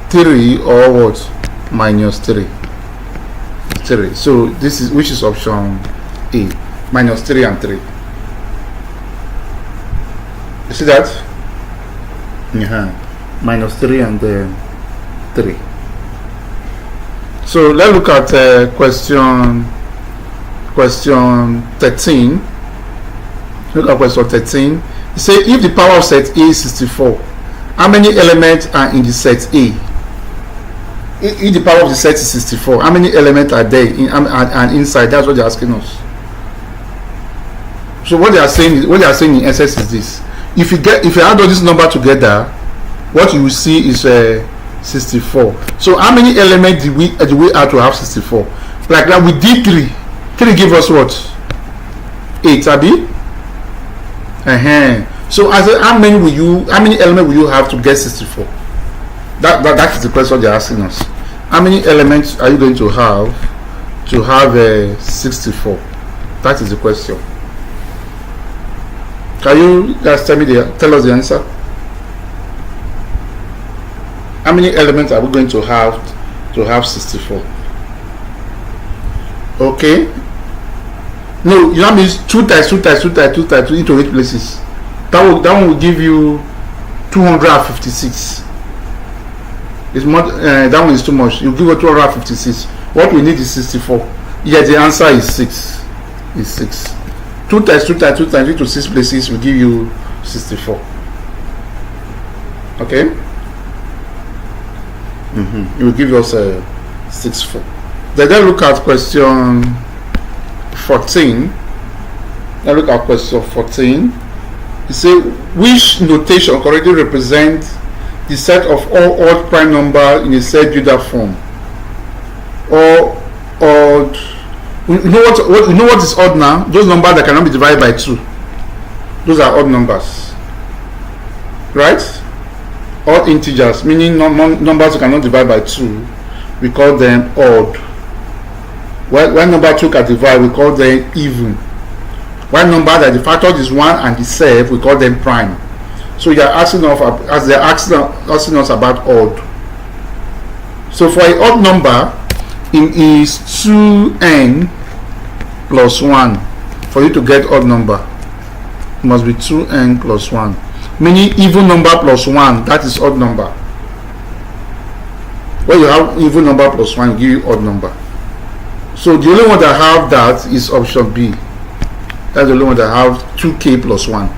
Speaker 1: 3 or what? Minus 3. 3. So this is, which is option A, minus 3 and 3. You see that? Minus 3 and 3. So let's look at question 13. Look at question 13. It says if the power of set A is 64, how many elements are in the set A? If the power of the set is 64, how many elements are there in and inside? That's what they're asking us. So what they are saying in essence is this: if you add all this number together, what you will see is 64. So how many elements do we add to have 64? Like that, we did 3. 3 give us what? 8, Abi? So I said, how many elements will you have to get 64? That is the question they're asking us. How many elements are you going to have 64? That is the question. Can you guys tell us the answer? How many elements are we going to have 64? Okay. No, that means 2 times 2 times 2 times 2 times 2 into 8 places. That one will give you 256. It's more, that one is too much. You give you 256. What we need is 64. Yeah, the answer is 6. 2 times 2 times 2 times into 6 places will give you 64. Okay. It will give us 64. Then look at question 14. Now look at question 14. It says which notation correctly represents the set of all odd prime numbers in a set builder form? Or odd. You know what is odd now? Those numbers that cannot be divided by 2. Those are odd numbers, right? Odd integers, meaning numbers you cannot divide by 2. We call them odd. When number 2 can divide, we call them even. When number that the factor is 1 and the self, we call them prime. So you are asking us about odd. So for an odd number, it is 2n plus 1. For you to get odd number, it must be 2n plus 1. Meaning even number plus 1, that is odd number. When you have even number plus 1, it give you odd number. So the only one that have that is option B. That's the only one that have 2k plus 1.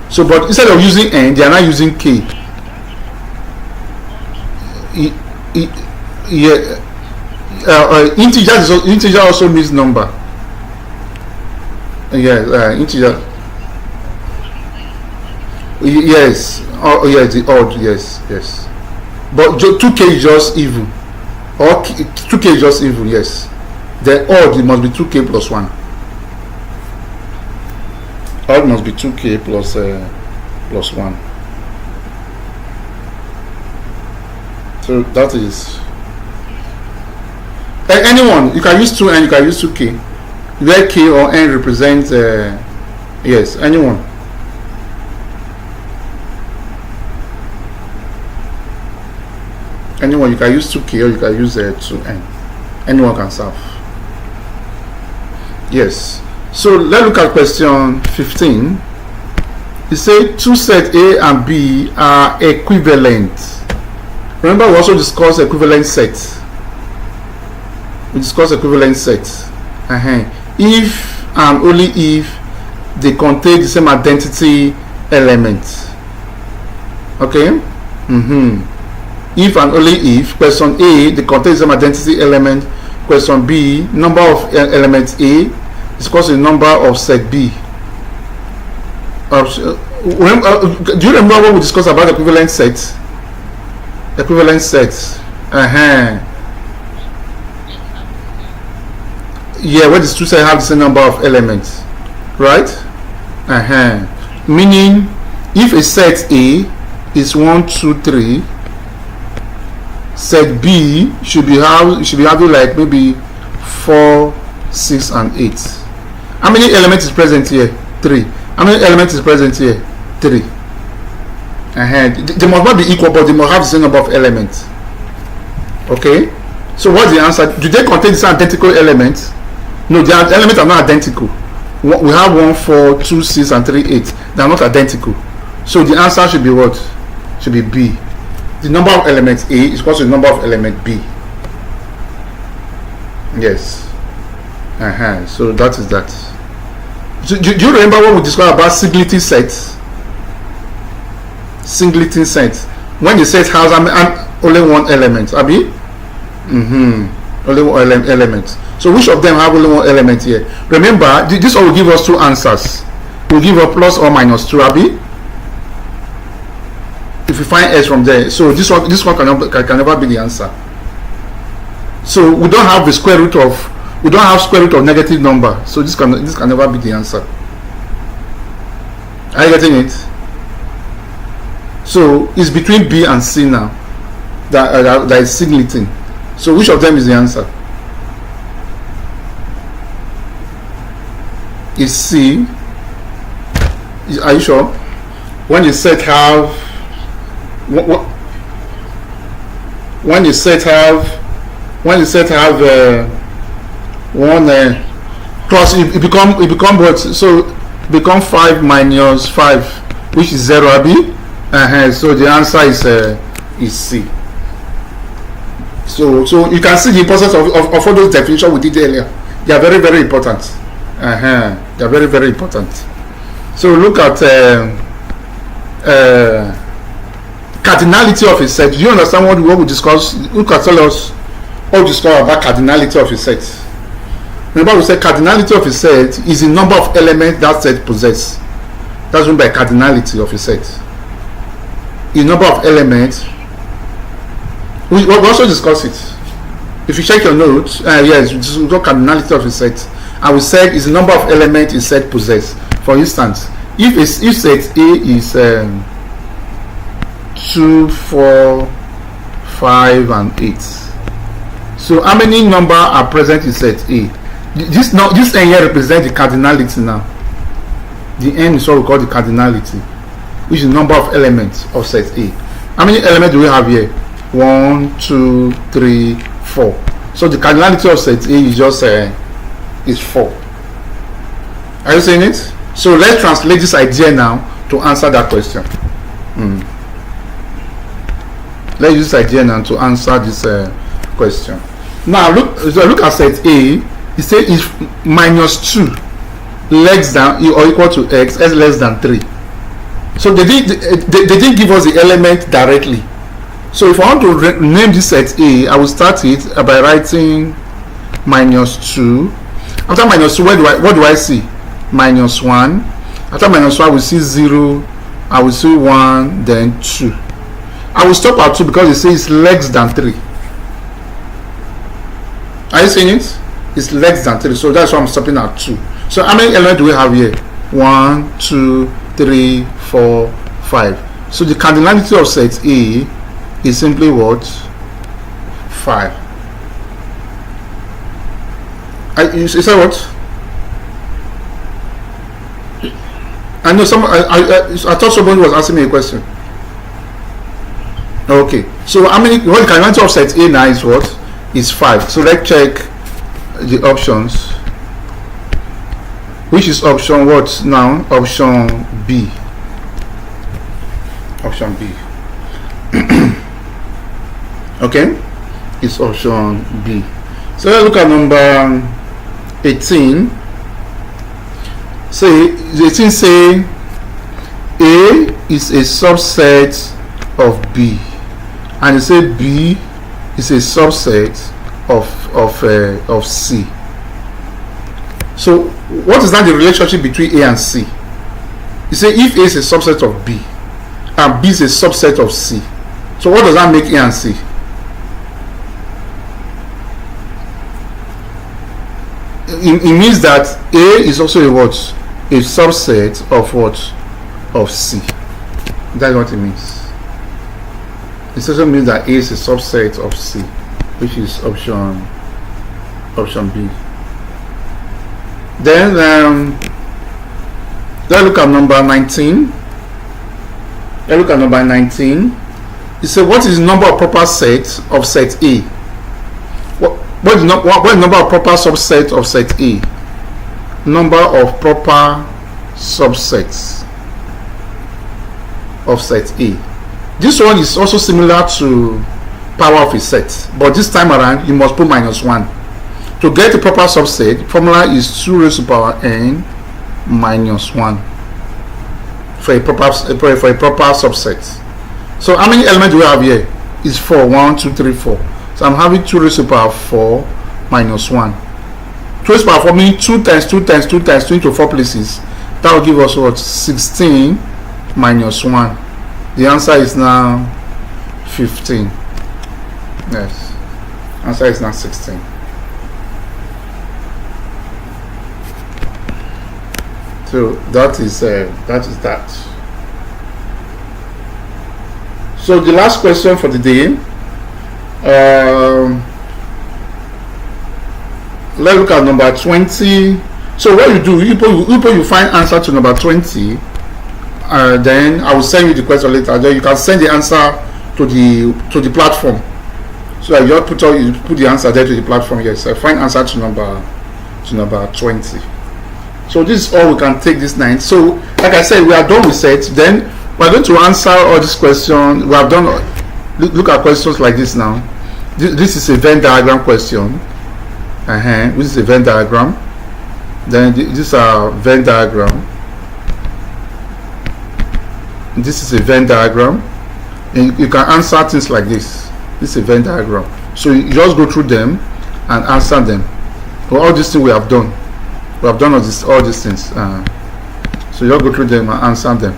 Speaker 1: So, but instead of using n, they are not using k. Integer also means number. Integer. Yes. Oh, yeah, the odd. Yes. But 2k is just even. Or 2k is just even. Yes. The odd, it must be 2k plus 1. Odd must be 2k plus 1. So that is anyone. You can use 2n, you can use 2k. Where k or n represents yes, anyone. Anyone, you can use 2k or you can use 2n. Anyone can solve. Yes. So let's look at question 15. It says two sets A and B are equivalent. Remember, we also discussed equivalent sets. If and only if they contain the same identity element. Okay. If and only if question A, they contain the same identity element. Question B, number of elements A is equal to the number of set B. Do you remember what we discussed about equivalent sets? Equivalent sets. Yeah, where these two sets have the same number of elements, right? Meaning, if a set A is 1, 2, 3, set B should be having like maybe 4, 6, and 8. How many elements is present here? 3. How many elements is present here? 3. They must not be equal, but they must have the same number of elements. Okay. So what's the answer? Do they contain the same identical elements? No, the elements are not identical. We have 1, 4, 2, 6, and 3, 8. They are not identical. So the answer should be what? Should be B. The number of elements A is equal to the number of element B. Yes. So that is that. So do you remember what we discussed about singleton sets? Singleton sets. When the set has only one element, Abi? Only one element. So which of them have only one element here? Remember, this will give us two answers. We'll give a plus or minus 2, Abi? If you find S from there. So this one can never be the answer. So we don't have the square root of negative number. So this can never be the answer. Are you getting it? So it's between B and C now. That is singleton. So which of them is the answer? Is C. Are you sure? When you set have when you set have one cross, it become what? So become 5 minus 5, which is 0, Abi. So the answer is C. So you can see the importance of all those definitions we did earlier. They are very, very important. They are very, very important. So look at cardinality of a set. Do you understand what we discussed? Tell us what we discussed about cardinality of a set. Remember, we said cardinality of a set is the number of elements that set possess. That's meant by cardinality of a set. The number of elements. We also discussed it. If you check your notes, yes, we got cardinality of a set. And we said is the number of elements a set possess. For instance, if set A is 2, 4, 5, and 8. So how many numbers are present in set A? This N here represents the cardinality now. The N is what we call the cardinality, which is the number of elements of set A. How many elements do we have here? 1, 2, 3, 4. So the cardinality of set A is just is 4. Are you seeing it? So let's translate this idea now to answer that question. Let's use this idea now to answer this question. Now look at set A. It says if minus 2 less than or equal to x less than 3. So they didn't give us the element directly. So if I want to name this set A, I will start it by writing minus 2. After minus 2, what do I see? Minus 1. After minus 1, I will see 0. I will see 1, then 2. I will stop at 2 because it says less than 3. Are you seeing it? It's less than 3. So that's why I'm stopping at 2. So how many elements do we have here? 1, 2, 3, 4, 5. So the cardinality of set A is simply what? 5. You say what? I know I thought somebody was asking me a question. Okay. So how many? What the cardinality of set A now is what? Is 5. So let's check the options. Which is option what now? Option B. Option B. Okay, it's option B. So let's look at number 18. Say 18 say A is a subset of B, and it say B is a subset of C. So what is now the relationship between A and C? You say if A is a subset of B and B is a subset of C, so what does that make A and C? It means that A is also a what? A subset of what? Of C. That's what it means. It also means that A is a subset of C, which is option B. Then let's look at number 19. Let's look at number 19. It says, what is the number of proper sets of set A? What is the number of proper subsets of set A? Number of proper subsets of set A. This one is also similar to power of a set, but this time around you must put -1. To get the proper subset, formula is 2 raised to power n minus 1 for a proper subset. So how many elements do we have here? It's 4. 1, 2, 3, 4. So I'm having 2 raised to power 4 minus 1. 2 raised to power 4 means 2 times 2 times 2 times 2 into 4 places. That will give us what? 16 minus 1. The answer is now 15. Yes. Answer is now 16. So that is that. So the last question for the day. Let's look at number 20. So what you do, you find answer to number 20. Then I will send you the question later. Then you can send the answer to the platform. So I just put the answer there to the platform. Yes, I find answer to number 20. So this is all we can take this night. So like I said, we are done with set. Then we are going to answer all these questions. We have done. Look at questions like this now. This is a Venn diagram question. This is a Venn diagram. Then these are Venn diagram. This is a Venn diagram, and you can answer things like this. This is a Venn diagram. So you just go through them and answer them. For all these things we have done. We have done all these things. So you just go through them and answer them.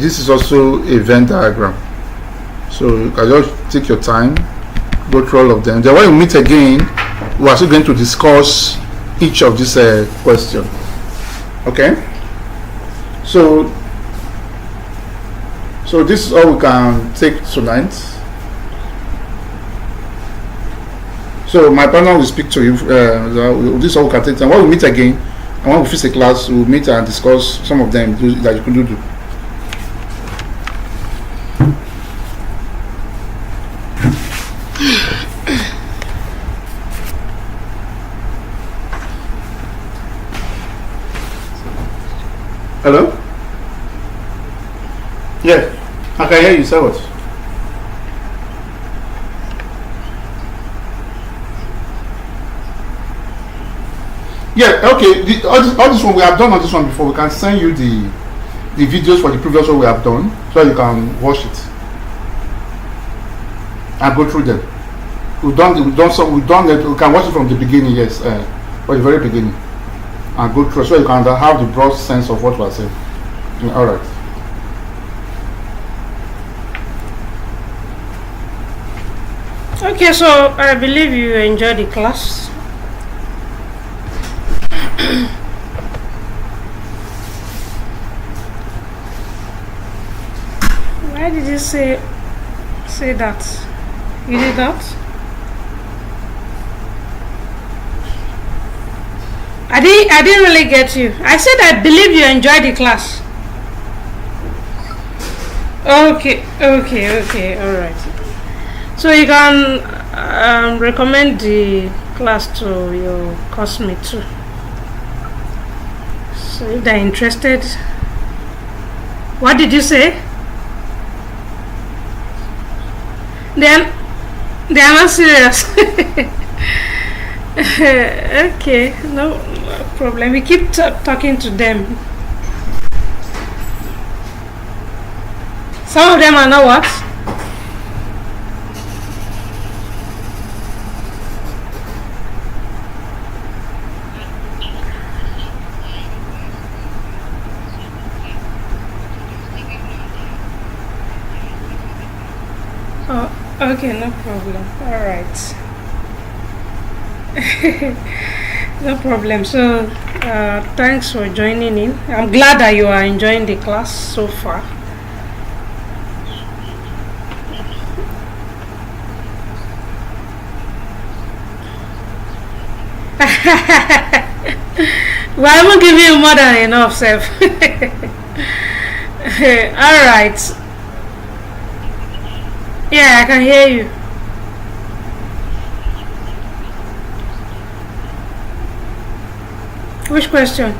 Speaker 1: This is also a Venn diagram. So you can just take your time, go through all of them. Then when we meet again, we are still going to discuss each of these questions. Okay? So this is all we can take tonight. So my partner will speak to you. This is all we can take. And when we meet again, and when we finish the class, we'll meet and discuss some of them that you can do. Hello? Yeah, I can hear you. Say what? Yeah, okay. All this one we have done on this one before. We can send you the videos for the previous one we have done, so you can watch it and go through them. We've done it. We can watch it from the beginning. Yes, from the very beginning, and go through so you can have the broad sense of what we are saying. All right.
Speaker 2: Okay, so I believe you enjoyed the class. Why did you say that? You did not? I didn't really get you. I said I believe you enjoyed the class. Okay, all right. So you can recommend the class to your classmate too. So if they're interested. What did you say? They are not serious. Okay, no problem. We keep talking to them. Some of them are not what? Okay, no problem. All right. No problem. So, thanks for joining in. I'm glad that you are enjoying the class so far. Well, I won't give you more than enough, Seth. All right. Yeah, I can hear you. Which questions?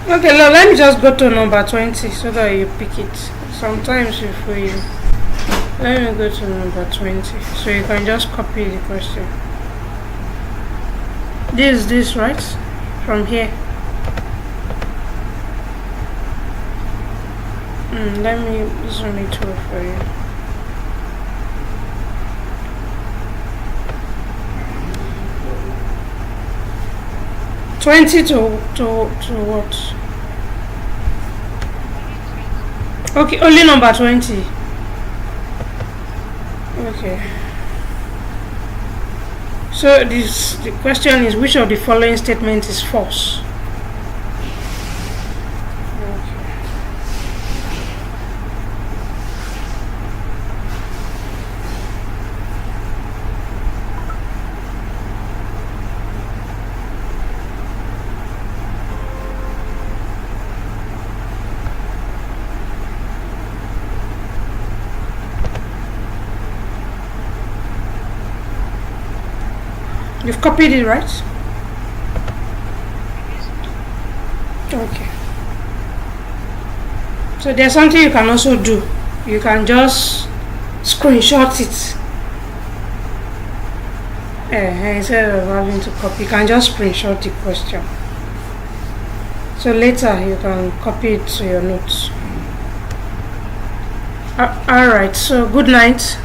Speaker 2: Okay, let me just go to number 20 so that you pick it. Sometimes if we... Let me go to number 20 so you can just copy the question. This, right? From here. Let me zoom it out for you. $20 to what? Okay, only number 20. Okay. So the question is, which of the following statements is false? You've copied it, right? Okay. So there's something you can also do. You can just screenshot it. Instead of having to copy, you can just screenshot the question. So later you can copy it to your notes. Alright, so good night.